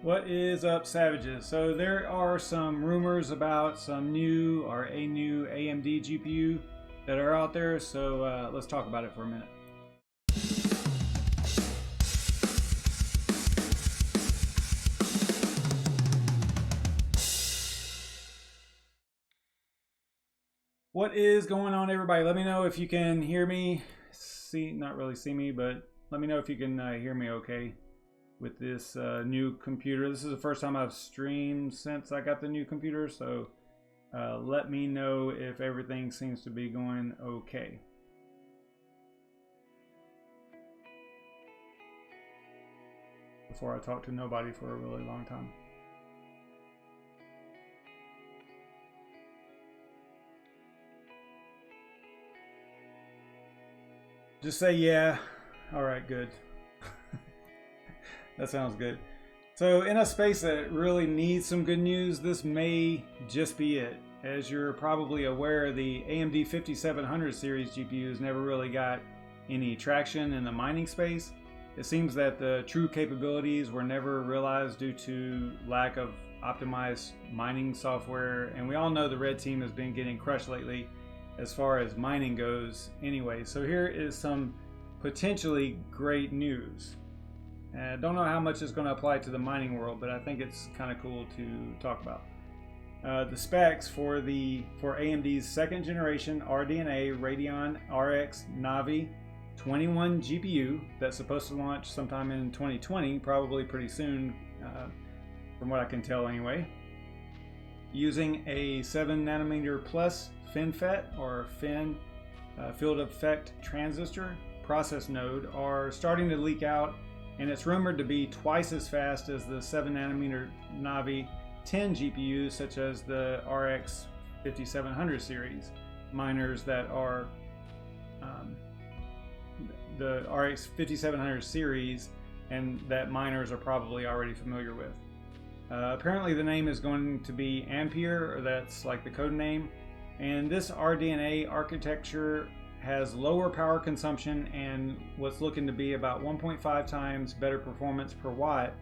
What is up, savages? So there are some rumors about some new or a new AMD GPU that are out there, so let's talk about it for a minute. What is going on, everybody? Let me know if you can hear me. Not really see me, but let me know if you can hear me okay with this new computer. This is the first time I've streamed since I got the new computer, so let me know if everything seems to be going okay. Before I talk to nobody for a really long time. Just say yeah. All right, good. That sounds good. So in a space that really needs some good news, this may just be it. As you're probably aware, the AMD 5700 series GPUs never really got any traction in the mining space. It seems that the true capabilities were never realized due to lack of optimized mining software. And we all know the red team has been getting crushed lately as far as mining goes anyway. So here is some potentially great news. I don't know how much it's going to apply to the mining world, but I think it's kind of cool to talk about. The specs for AMD's second generation RDNA Radeon RX Navi 21 GPU that's supposed to launch sometime in 2020, probably pretty soon, from what I can tell anyway. Using a 7nm plus FinFET or Fin field effect transistor process node are starting to leak out, and it's rumored to be twice as fast as the 7nm Navi 10 GPUs, such as the RX 5700 series miners that are the RX 5700 series, and that miners are probably already familiar with. Apparently the name is going to be Ampere, or that's like the code name, and this RDNA architecture has lower power consumption and what's looking to be about 1.5 times better performance per watt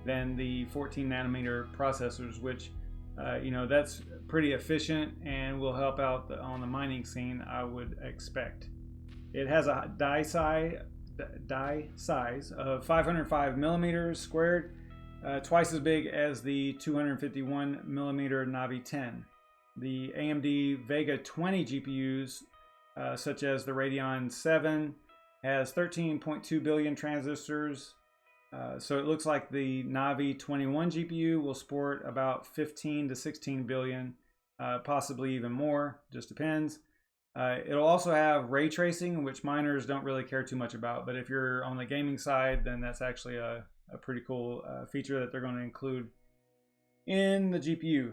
than the 14nm processors, which that's pretty efficient and will help out on the mining scene, I would expect. It has a die size of 505 millimeters squared, twice as big as the 251 millimeter Navi 10. The AMD Vega 20 GPUs, such as the Radeon 7, has 13.2 billion transistors. So it looks like the Navi 21 GPU will sport about 15 to 16 billion, possibly even more, just depends. It'll also have ray tracing, which miners don't really care too much about, but if you're on the gaming side, then that's actually a pretty cool feature that they're going to include in the GPU.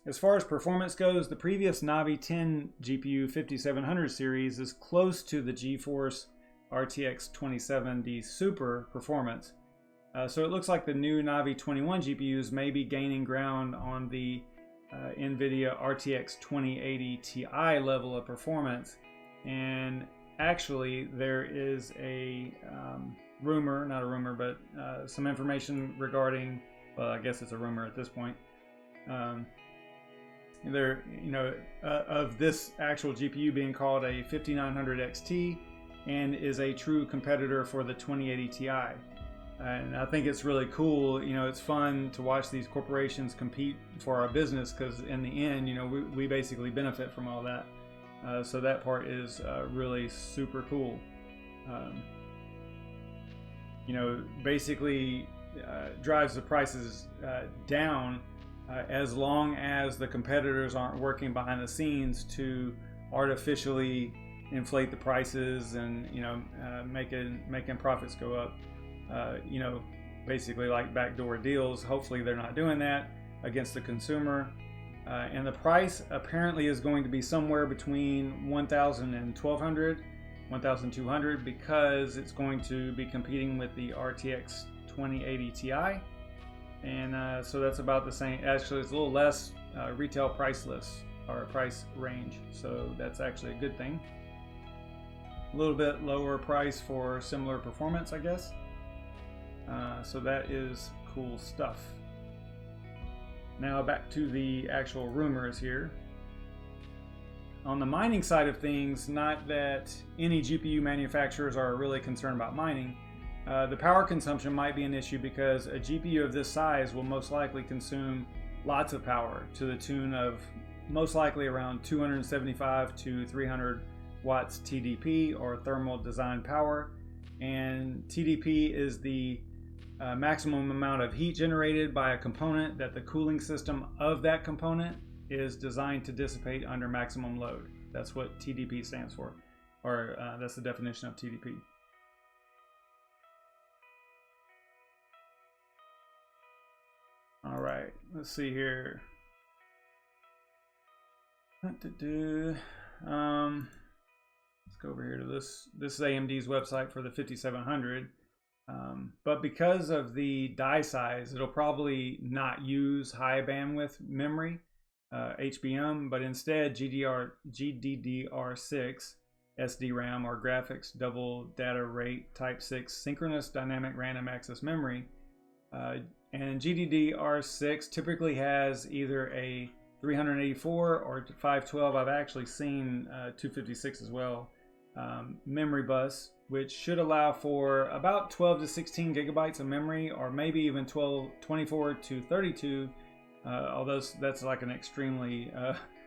As far as performance goes, the previous Navi 10 GPU 5700 series is close to the GeForce RTX 2070 Super performance. So it looks like the new Navi 21 GPUs may be gaining ground on the NVIDIA RTX 2080 Ti level of performance. And actually there is a rumor, not a rumor, but some information regarding, well, I guess it's a rumor at this point, of this actual GPU being called a 5900 XT and is a true competitor for the 2080 Ti. And I think it's really cool. It's fun to watch these corporations compete for our business, because in the end, we basically benefit from all that. So that part is really super cool. Basically drives the prices down, as long as the competitors aren't working behind the scenes to artificially inflate the prices and making profits go up. Basically like backdoor deals. Hopefully they're not doing that against the consumer. And the price apparently is going to be somewhere between $1,000 and $1,200, $1,200, because it's going to be competing with the RTX 2080 Ti. And so that's about the same. Actually, it's a little less retail price list or price range, so that's actually a good thing. A little bit lower price for similar performance, I guess. So that is cool stuff. Now back to the actual rumors here. On the mining side of things, not that any GPU manufacturers are really concerned about mining, the power consumption might be an issue because a GPU of this size will most likely consume lots of power to the tune of most likely around 275 to 300 watts TDP, or thermal design power. And TDP is the maximum amount of heat generated by a component that the cooling system of that component is designed to dissipate under maximum load. That's what TDP stands for, or that's the definition of TDP. All right, let's see here. Let's go over here to this. This is AMD's website for the 5700. But because of the die size, it'll probably not use high bandwidth memory, HBM, but instead GDDR6 SDRAM, or graphics double data rate type 6 synchronous dynamic random access memory. And GDDR6 typically has either a 384 or 512. I've actually seen 256 as well. Memory bus, which should allow for about 12 to 16 gigabytes of memory, or maybe even 24 to 32, although that's like an extremely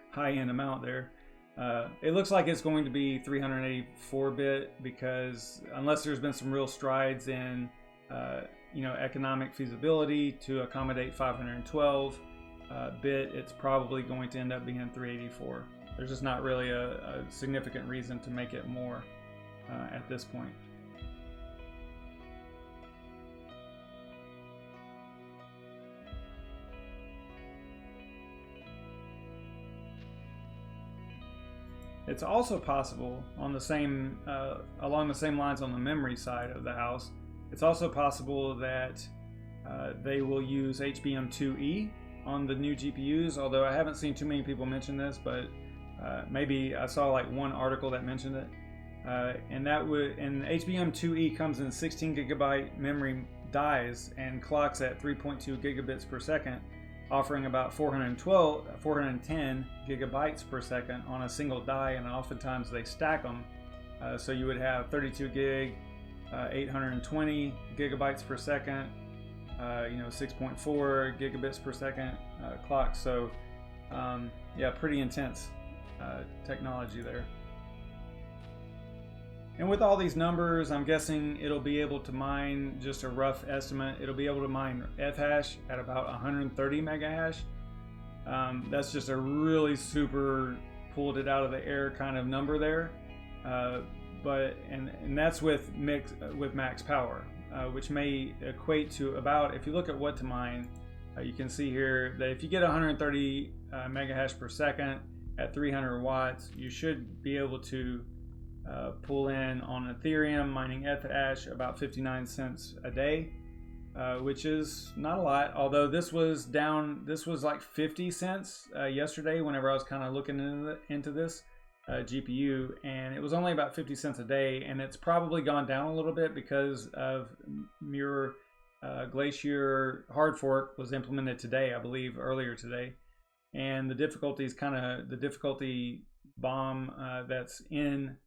high-end amount there. It looks like it's going to be 384-bit because unless there's been some real strides in economic feasibility to accommodate 512 bit, it's probably going to end up being 384. There's just not really a significant reason to make it more at this point. It's also possible on the same along the same lines on the memory side of the house. It's also possible that they will use HBM2E on the new GPUs, although I haven't seen too many people mention this, but maybe I saw like one article that mentioned it. And HBM2E comes in 16 gigabyte memory dies and clocks at 3.2 gigabits per second, offering about 410 gigabytes per second on a single die, and oftentimes they stack them. So you would have 32 gig, 820 gigabytes per second, 6.4 gigabits per second clock. So yeah, pretty intense technology there. And with all these numbers, I'm guessing it'll be able to mine, just a rough estimate, it'll be able to mine F-hash at about 130 mega hash. That's just a really super pulled it out of the air kind of number there. But that's with max power, which may equate to about, if you look at what to mine, you can see here that if you get 130 mega hash per second at 300 watts, you should be able to pull in on Ethereum mining F-hash about 59 cents a day, which is not a lot. Although this was down, this was like 50 cents yesterday whenever I was kind of looking into this GPU, and it was only about 50 cents a day, and it's probably gone down a little bit because of Mirror Glacier hard fork was implemented today, I believe earlier today, and the difficulty bomb that's in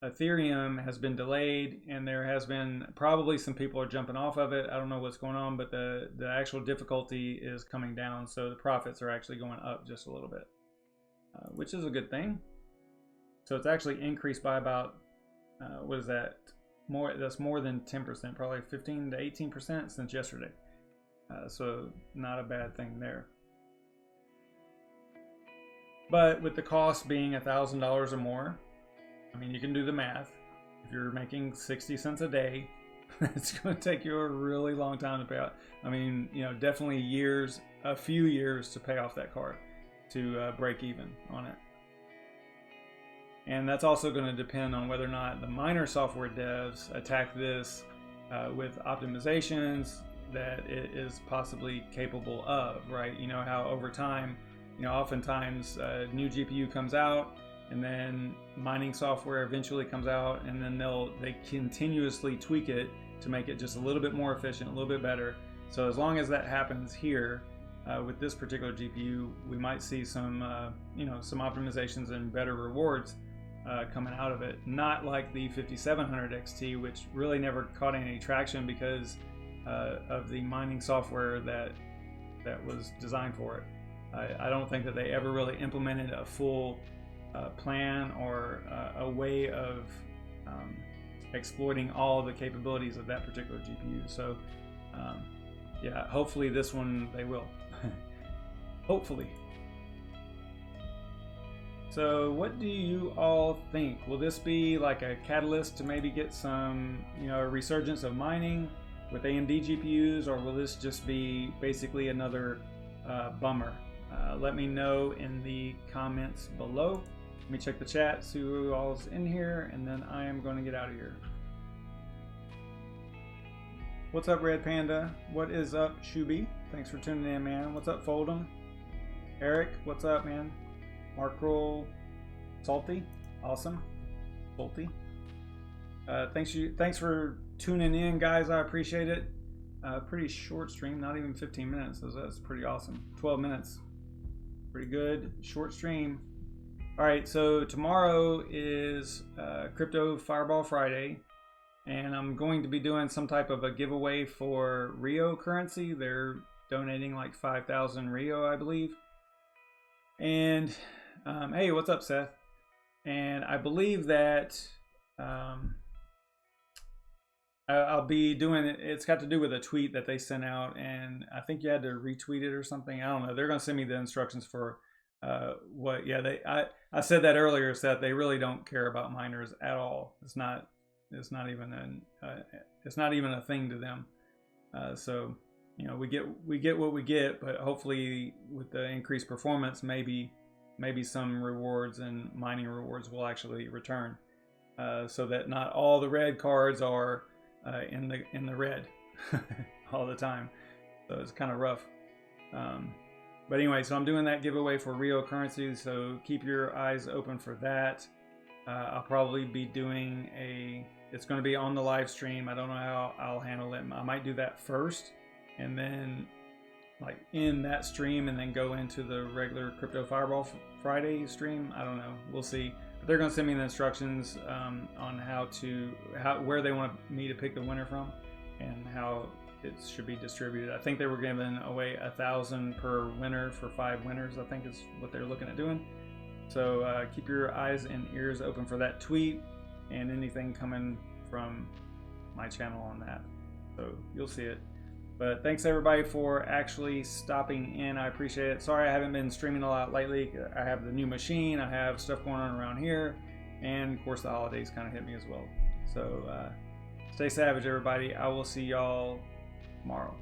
Ethereum has been delayed, and there has been probably some people are jumping off of it. I don't know what's going on, but the actual difficulty is coming down, so the profits are actually going up just a little bit, which is a good thing. So it's actually increased by about what is that? That's more than 10%, probably 15 to 18% since yesterday. So not a bad thing there. But with the cost being $1,000 or more, I mean, you can do the math. If you're making 60 cents a day, it's going to take you a really long time to pay out. I mean, definitely years, a few years to pay off that card to break even on it. And that's also going to depend on whether or not the miner software devs attack this with optimizations that it is possibly capable of, right? You know how over time, oftentimes a new GPU comes out, and then mining software eventually comes out, and then they continuously tweak it to make it just a little bit more efficient, a little bit better. So as long as that happens here with this particular GPU, we might see some some optimizations and better rewards coming out of it. Not like the 5700 XT, which really never caught any traction because of the mining software that was designed for it. I don't think that they ever really implemented a full plan or a way of exploiting all of the capabilities of that particular GPU. So yeah, hopefully this one they will. Hopefully. So what do you all think? Will this be like a catalyst to maybe get some, a resurgence of mining with AMD GPUs, or will this just be basically another bummer? Let me know in the comments below. Let me check the chat, see who all's in here, and then I am going to get out of here. What's up, Red Panda? What is up, Shuby? Thanks for tuning in, man. What's up, Fold'em? Eric, what's up, man? Markroll, Salty, awesome, Salty. Thanks for tuning in, guys. I appreciate it. Pretty short stream, not even 15 minutes. So that's pretty awesome. 12 minutes, pretty good. Short stream. All right, so tomorrow is Crypto Fireball Friday, and I'm going to be doing some type of a giveaway for Rio currency. They're donating like 5,000 Rio, I believe. And hey, what's up, Seth? And I believe that I'll be doing it. It's got to do with a tweet that they sent out, and I think you had to retweet it or something. I don't know. They're going to send me the instructions for what. Yeah, I said that earlier, Seth. They really don't care about miners at all. It's not even a thing to them. So we get what we get, but hopefully with the increased performance, maybe some rewards and mining rewards will actually return, so that not all the red cards are in the red all the time. So it's kind of rough. But anyway, so I'm doing that giveaway for Rio currency, so keep your eyes open for that. I'll probably be doing it's going to be on the live stream. I don't know how I'll handle it. I might do that first, and then like in that stream, and then go into the regular Crypto Fireball Friday stream. I don't know. We'll see. But they're going to send me the instructions on where they want me to pick the winner from, and how it should be distributed. I think they were giving away 1,000 per winner for 5 winners. I think is what they're looking at doing. So keep your eyes and ears open for that tweet and anything coming from my channel on that. So you'll see it. But thanks everybody for actually stopping in. I appreciate it. Sorry I haven't been streaming a lot lately. I have the new machine. I have stuff going on around here. And of course the holidays kind of hit me as well. So stay savage, everybody. I will see y'all tomorrow.